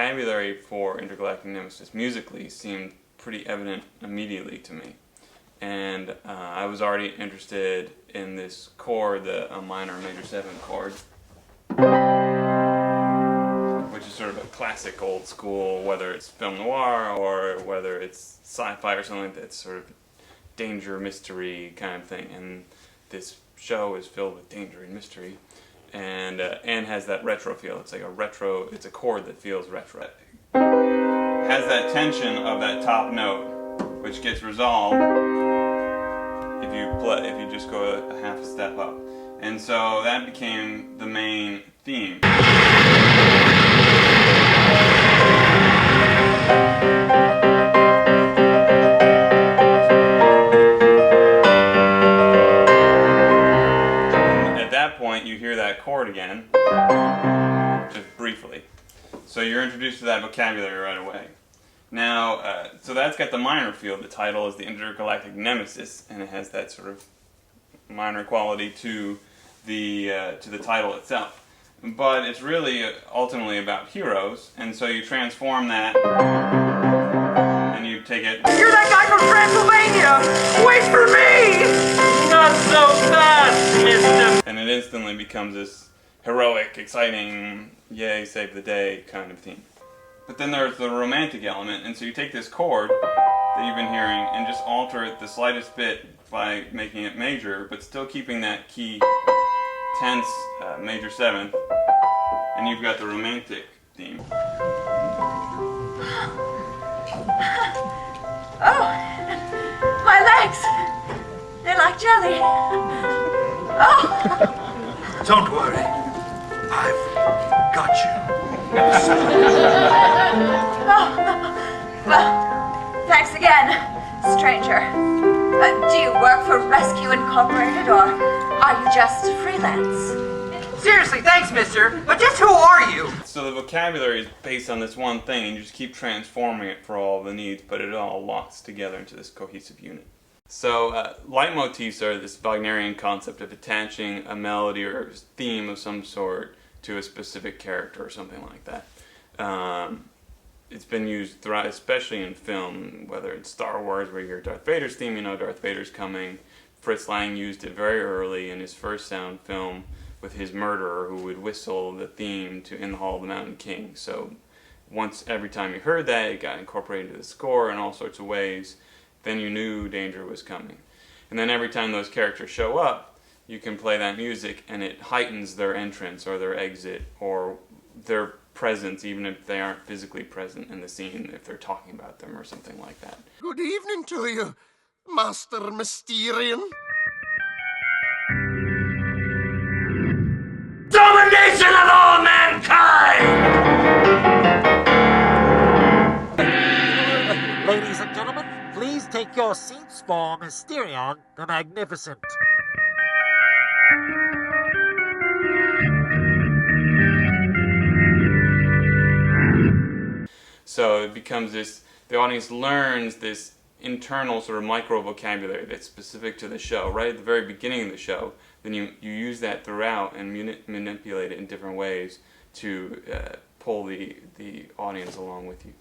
vocabulary for Intergalactic Nemesis musically seemed pretty evident immediately to me. And I was already interested in this chord, the minor major 7 chord, which is sort of a classic old school, whether it's film noir or whether it's sci-fi or something like that, sort of danger, mystery kind of thing. And this show is filled with danger and mystery, and has that retro feel. It's like a retro, it's a chord that feels retro. Has that tension of that top note, which gets resolved if you just go a half a step up. And so that became the main theme. And at that point you hear that chord again, just briefly. So you're introduced to that vocabulary right away. Now, so that's got the minor feel. The title is the Intergalactic Nemesis, and it has that sort of minor quality to the title itself. But it's really ultimately about heroes, and so you transform that, and you take it. You're that guy from Transylvania! Wait for me! Not so fast, mister! And it instantly becomes this heroic, exciting, yay, save the day kind of theme. But then there's the romantic element, and so you take this chord that you've been hearing and just alter it the slightest bit by making it major, but still keeping that key tense major 7th, and you've got the romantic theme. Oh, my legs! They're like jelly. Oh! Don't worry. I've got you. Oh, well, thanks again, stranger. Do you work for Rescue Incorporated, or are you just freelance? Seriously, thanks, mister. But just who are you? So the vocabulary is based on this one thing, and you just keep transforming it for all the needs, but it all locks together into this cohesive unit. So leitmotifs are this Wagnerian concept of attaching a melody or theme of some sort to a specific character or something like that. It's been used throughout, especially in film, whether it's Star Wars where you hear Darth Vader's theme, you know Darth Vader's coming. Fritz Lang used it very early in his first sound film with his murderer, who would whistle the theme to In the Hall of the Mountain King. So every time you heard that, it got incorporated into the score in all sorts of ways. Then you knew danger was coming. And then every time those characters show up, you can play that music and it heightens their entrance or their exit or their presence, even if they aren't physically present in the scene, if they're talking about them or something like that. Good evening to you, Master Mysterian. Domination of all mankind! Ladies and gentlemen, please take your seats for Mysterion the Magnificent. So it becomes this, the audience learns this internal sort of micro vocabulary that's specific to the show, right at the very beginning of the show. Then you use that throughout and manipulate it in different ways to pull the audience along with you.